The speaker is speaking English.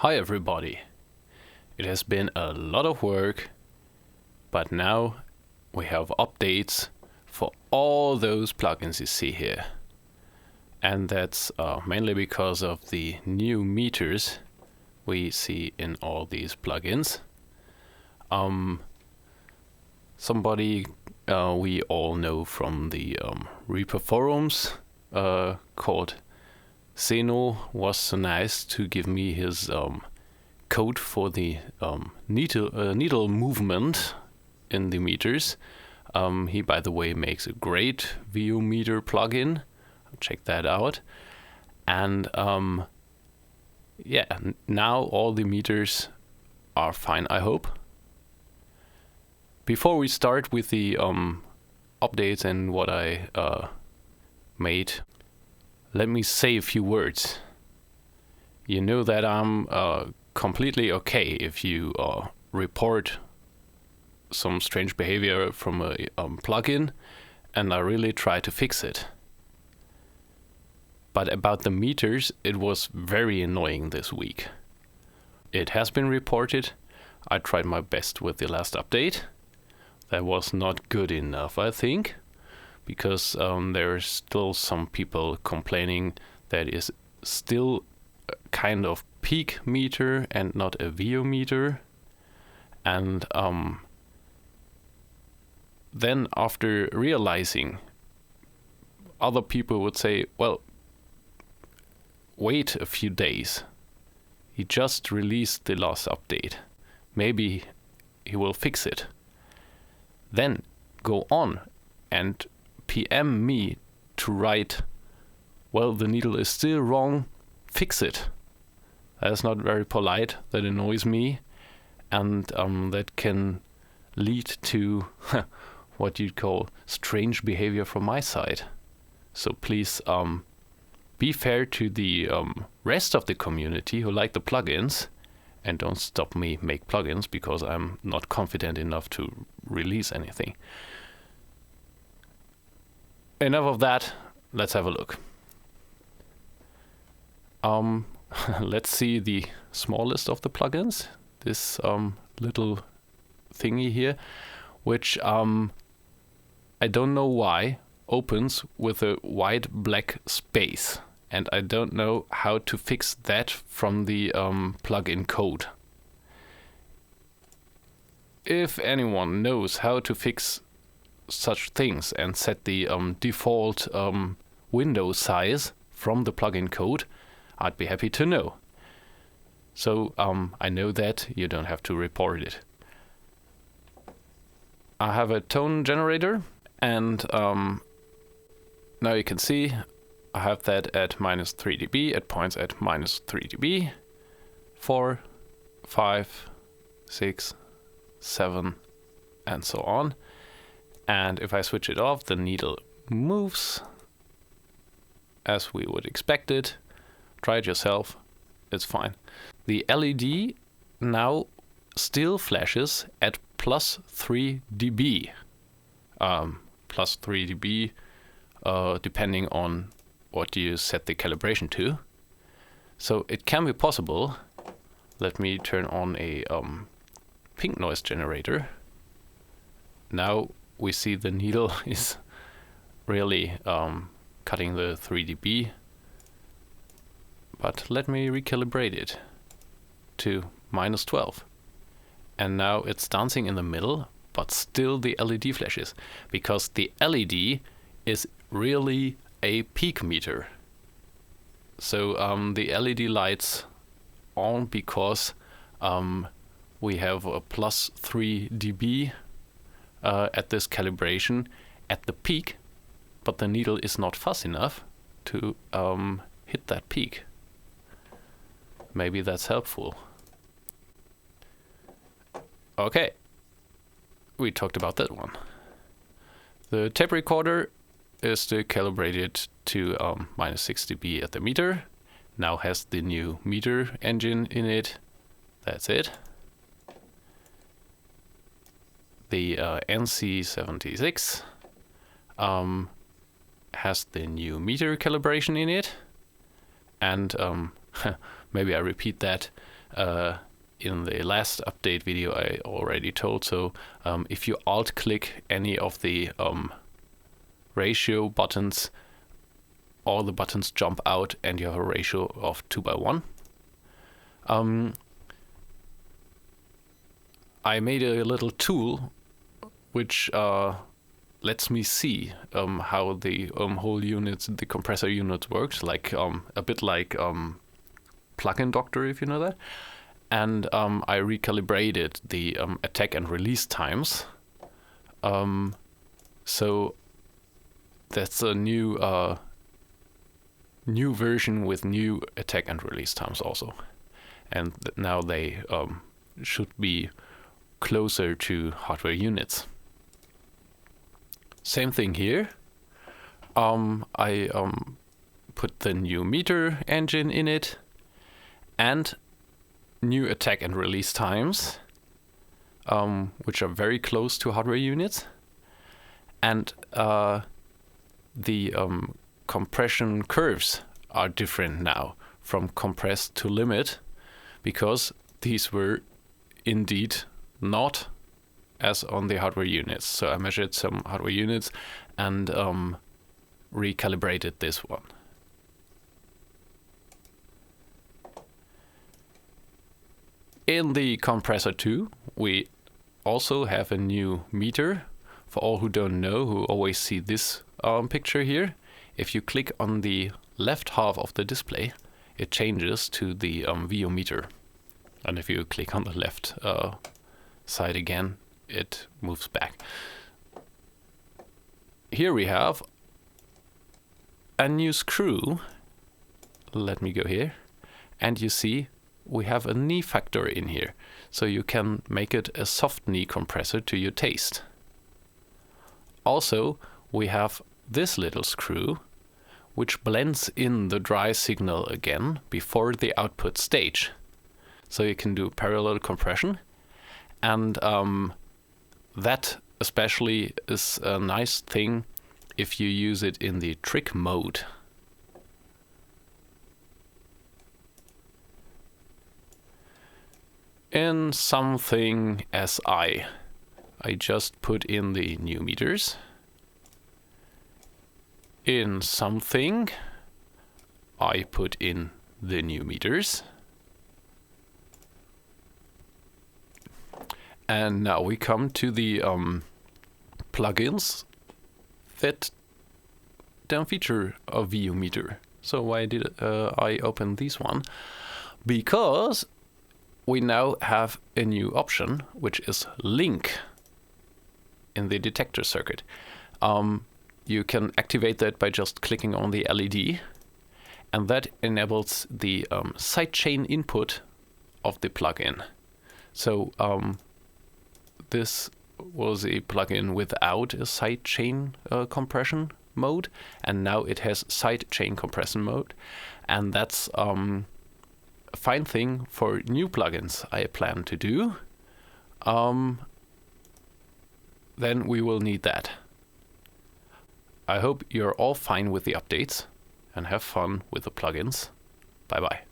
Hi everybody. It has been a lot of work, but now we have updates for all those plugins you see here. And that's mainly because of the new meters we see in all these plugins. Somebody we all know from the Reaper forums called Zeno was so nice to give me his code for the needle movement in the meters. He, by the way, makes a great VO meter plugin. Check that out. And yeah, now all the meters are fine, I hope. Before we start with the updates and what I made, let me say a few words. You know that I'm completely okay if you report some strange behavior from a plugin, and I really try to fix it. But about the meters, it was very annoying this week. It has been reported. I tried my best with the last update. That was not good enough, I think, because there are still some people complaining that is still a kind of peak meter and not a VO meter. And then after realizing, other people would say, well, wait a few days. He just released the last update. Maybe he will fix it. Then go on and PM me to write, well, the needle is still wrong, fix it. That is not very polite, that annoys me, and that can lead to what you'd call strange behavior from my side. So please be fair to the rest of the community who like the plugins, and don't stop me make plugins because I'm not confident enough to release anything. Enough of that, let's have a look. Let's see the smallest of the plugins, this little thingy here, which I don't know why opens with a white black space, and I don't know how to fix that from the plugin code. If anyone knows how to fix such things and set the default window size from the plugin code, I'd be happy to know. So I know that you don't have to report it. I have a tone generator, and now you can see I have that at -3 dB. It points at -3 dB. 4, 5, 6, 7, and so on. And if I switch it off, the needle moves as we would expect it. Try it yourself, it's fine. The LED now still flashes at +3 dB. +3 dB, depending on what you set the calibration to. So it can be possible. Let me turn on a pink noise generator. Now we see the needle is really cutting the 3 dB. But let me recalibrate it to -12. And now it's dancing in the middle, but still the LED flashes, because the LED is really a peak meter. So the LED lights on because we have a +3 dB at this calibration at the peak, but the needle is not fast enough to hit that peak. Maybe that's helpful. Okay, we talked about that one. The tape recorder is still calibrated to -6 dB at the meter. Now has the new meter engine in it. That's it. The NC76 has the new meter calibration in it. And maybe I repeat that. in the last update video I already told. So if you alt click any of the ratio buttons, all the buttons jump out and you have a ratio of 2:1. I made a little tool which lets me see how the whole units, the compressor units works, like a bit like plugin doctor, if you know that. And I recalibrated the attack and release times. So that's a new version with new attack and release times also. And now they should be closer to hardware units. Same thing here. I put the new meter engine in it and new attack and release times, which are very close to hardware units. And the compression curves are different now from compressed to limit, because these were indeed not as on the hardware units. So I measured some hardware units and recalibrated this one. In the compressor 2, we also have a new meter. For all who don't know, who always see this picture here, if you click on the left half of the display, it changes to the VO meter. And if you click on the left side again, it moves back. Here we have a new screw. Let me go here. And you see we have a knee factor in here. So you can make it a soft knee compressor to your taste. Also, we have this little screw, which blends in the dry signal again before the output stage. So you can do parallel compression. And that especially is a nice thing if you use it in the trick mode. In something SI, I just put in the new meters. In something, I put in the new meters. And now we come to the plugins that don't feature a VU meter. So why did I open this one? Because we now have a new option, which is link in the detector circuit. You can activate that by just clicking on the LED, and that enables the sidechain input of the plugin. So this was a plugin without a sidechain compression mode, and now it has sidechain compression mode, and that's a fine thing for new plugins I plan to do. Then we will need that. I hope you're all fine with the updates and have fun with the plugins. Bye bye.